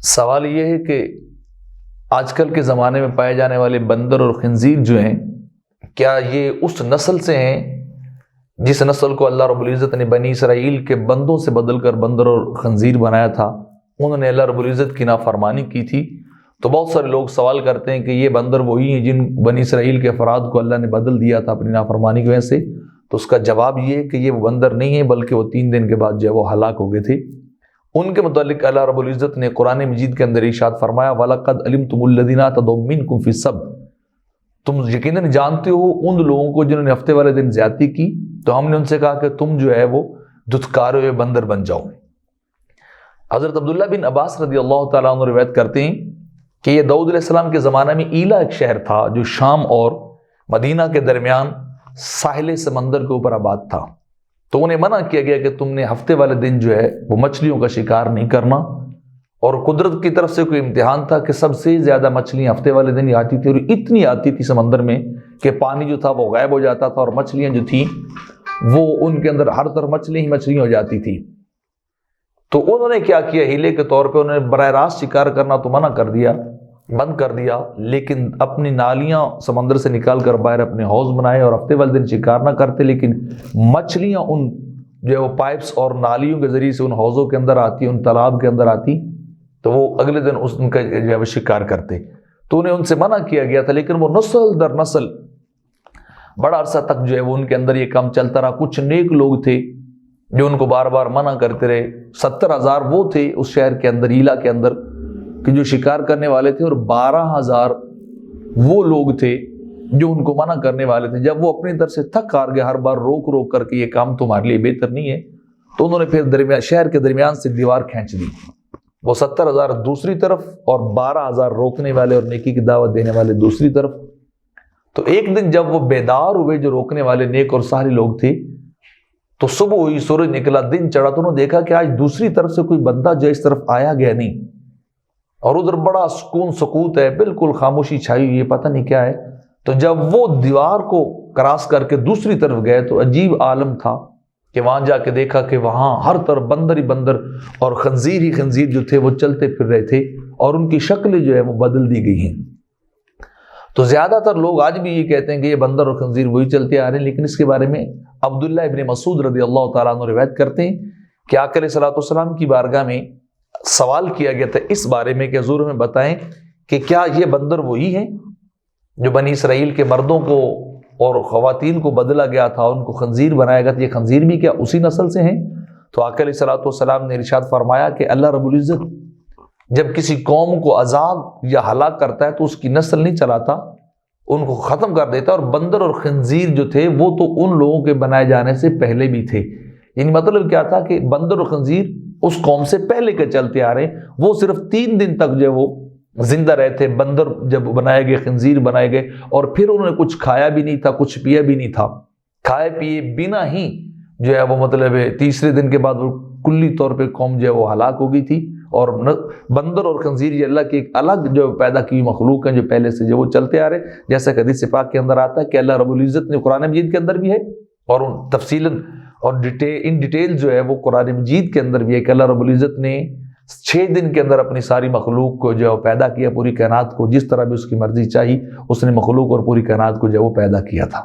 سوال یہ ہے کہ آج کل کے زمانے میں پائے جانے والے بندر اور خنزیر جو ہیں، کیا یہ اس نسل سے ہیں جس نسل کو اللہ رب العزت نے بنی اسرائیل کے بندوں سے بدل کر بندر اور خنزیر بنایا تھا؟ انہوں نے اللہ رب العزت کی نافرمانی کی تھی۔ تو بہت سارے لوگ سوال کرتے ہیں کہ یہ بندر وہی ہیں جن بنی اسرائیل کے افراد کو اللہ نے بدل دیا تھا اپنی نافرمانی کی وجہ سے؟ تو اس کا جواب یہ ہے کہ یہ وہ بندر نہیں ہیں، بلکہ وہ 3 دن کے بعد جو ہے وہ ہلاک ہو گئے تھے۔ ان کے متعلق اللہ رب العزت نے قرآن مجید کے اندر ارشاد فرمایا، وَلَقَدْ عَلِمْتُمُ الَّذِينَ اعْتَدَوْا مِنْكُمْ فِي السَّبْتِ، تم یقیناً جانتے ہو ان لوگوں کو جنہوں نے ہفتے والے دن زیادتی کی، تو ہم نے ان سے کہا کہ تم جو ہے وہ دھتکارے ہوئے بندر بن جاؤ۔ حضرت عبداللہ بن عباس رضی اللہ تعالیٰ عنہ روایت کرتے ہیں کہ یہ داؤد علیہ السلام کے زمانہ میں ایلا ایک شہر تھا جو شام اور مدینہ کے درمیان ساحل سمندر کے اوپر آباد تھا۔ تو انہیں منع کیا گیا کہ تم نے ہفتے والے دن جو ہے وہ مچھلیوں کا شکار نہیں کرنا، اور قدرت کی طرف سے کوئی امتحان تھا کہ سب سے زیادہ مچھلیاں ہفتے والے دن ہی آتی تھی، اور اتنی آتی تھی سمندر میں کہ پانی جو تھا وہ غائب ہو جاتا تھا، اور مچھلیاں جو تھیں وہ ان کے اندر ہر طرف مچھلیاں ہی مچھلیاں ہو جاتی تھی۔ تو انہوں نے کیا کیا، ہیلے کے طور پہ انہوں نے براہ راست شکار کرنا تو منع کر دیا، بند کر دیا، لیکن اپنی نالیاں سمندر سے نکال کر باہر اپنے حوض بنائے اور ہفتے والے دن شکار نہ کرتے، لیکن مچھلیاں ان جو ہے وہ پائپس اور نالیوں کے ذریعے سے ان حوضوں کے اندر آتی، ان تالاب کے اندر آتی، تو وہ اگلے دن ان کا جو ہے وہ شکار کرتے۔ تو انہیں ان سے منع کیا گیا تھا، لیکن وہ نسل در نسل بڑا عرصہ تک جو ہے وہ ان کے اندر یہ کام چلتا رہا۔ کچھ نیک لوگ تھے جو ان کو بار بار منع کرتے رہے۔ 70,000 وہ تھے اس شہر کے اندر، ایلا کے اندر، کہ جو شکار کرنے والے تھے، اور 12,000 وہ لوگ تھے جو ان کو منع کرنے والے تھے۔ جب وہ اپنی طرف سے تھک ہار گئے ہر بار روک روک کر کے یہ کام تمہارے لیے بہتر نہیں ہے، تو انہوں نے پھر شہر کے درمیان سے دیوار کھینچ دی۔ وہ 70,000 دوسری طرف اور 12,000 روکنے والے اور نیکی کی دعوت دینے والے دوسری طرف۔ تو ایک دن جب وہ بیدار ہوئے جو روکنے والے نیک اور صالح لوگ تھے، تو صبح ہوئی، سورج نکلا، دن چڑھا، تو انہوں نے دیکھا کہ آج دوسری طرف سے کوئی بندہ جو اس طرف آیا گیا نہیں، اور ادھر بڑا سکون سکوت ہے، بالکل خاموشی چھائی ہوئی ہے، پتہ نہیں کیا ہے۔ تو جب وہ دیوار کو کراس کر کے دوسری طرف گئے تو عجیب عالم تھا کہ وہاں جا کے دیکھا کہ وہاں ہر طرف بندر ہی بندر اور خنزیر ہی خنزیر جو تھے وہ چلتے پھر رہے تھے، اور ان کی شکلیں جو ہے وہ بدل دی گئی ہیں۔ تو زیادہ تر لوگ آج بھی یہ کہتے ہیں کہ یہ بندر اور خنزیر وہی چلتے آ رہے ہیں، لیکن اس کے بارے میں عبداللہ ابن مسعود رضی اللہ تعالیٰ عنہ روایت کرتے ہیں کہ آقا علیہ الصلوۃ والسلام کی بارگاہ میں سوال کیا گیا تھا اس بارے میں کہ حضور ہمیں بتائیں کہ کیا یہ بندر وہی ہیں جو بنی اسرائیل کے مردوں کو اور خواتین کو بدلا گیا تھا، ان کو خنزیر بنایا گیا تھا، یہ خنزیر بھی کیا اسی نسل سے ہیں؟ تو آقا علیہ الصلوۃ والسلام نے ارشاد فرمایا کہ اللہ رب العزت جب کسی قوم کو عذاب یا ہلاک کرتا ہے تو اس کی نسل نہیں چلاتا، ان کو ختم کر دیتا۔ اور بندر اور خنزیر جو تھے وہ تو ان لوگوں کے بنائے جانے سے پہلے بھی تھے، یعنی مطلب کیا تھا کہ بندر اور خنزیر اس قوم سے پہلے کے چلتے آ رہے ہیں، وہ صرف 3 دن تک جو وہ زندہ رہے تھے، بندر جب بنائے گئے، خنزیر بنائے گئے، اور پھر انہوں نے کچھ کھایا بھی نہیں تھا، کچھ پیا بھی نہیں تھا، کھائے پیے بنا ہی جو ہے وہ مطلب ہے تیسرے دن کے بعد وہ کلی طور پہ قوم جو ہے وہ ہلاک ہو گئی تھی۔ اور بندر اور خنزیر یہ اللہ کی ایک الگ جو پیدا کی مخلوق ہیں جو پہلے سے جو وہ چلتے آ رہے ہیں، جیسا کہ حدیث پاک کے اندر آتا ہے کہ اللہ رب العزت نے قرآن مجید کے اندر بھی ہے، اور تفصیلاً اور ان ڈیٹیل جو ہے وہ قرآن مجید کے اندر بھی ہے کہ اللہ رب العزت نے 6 دن کے اندر اپنی ساری مخلوق کو جو ہے پیدا کیا، پوری کائنات کو جس طرح بھی اس کی مرضی چاہی اس نے مخلوق اور پوری کائنات کو جو ہے وہ پیدا کیا تھا۔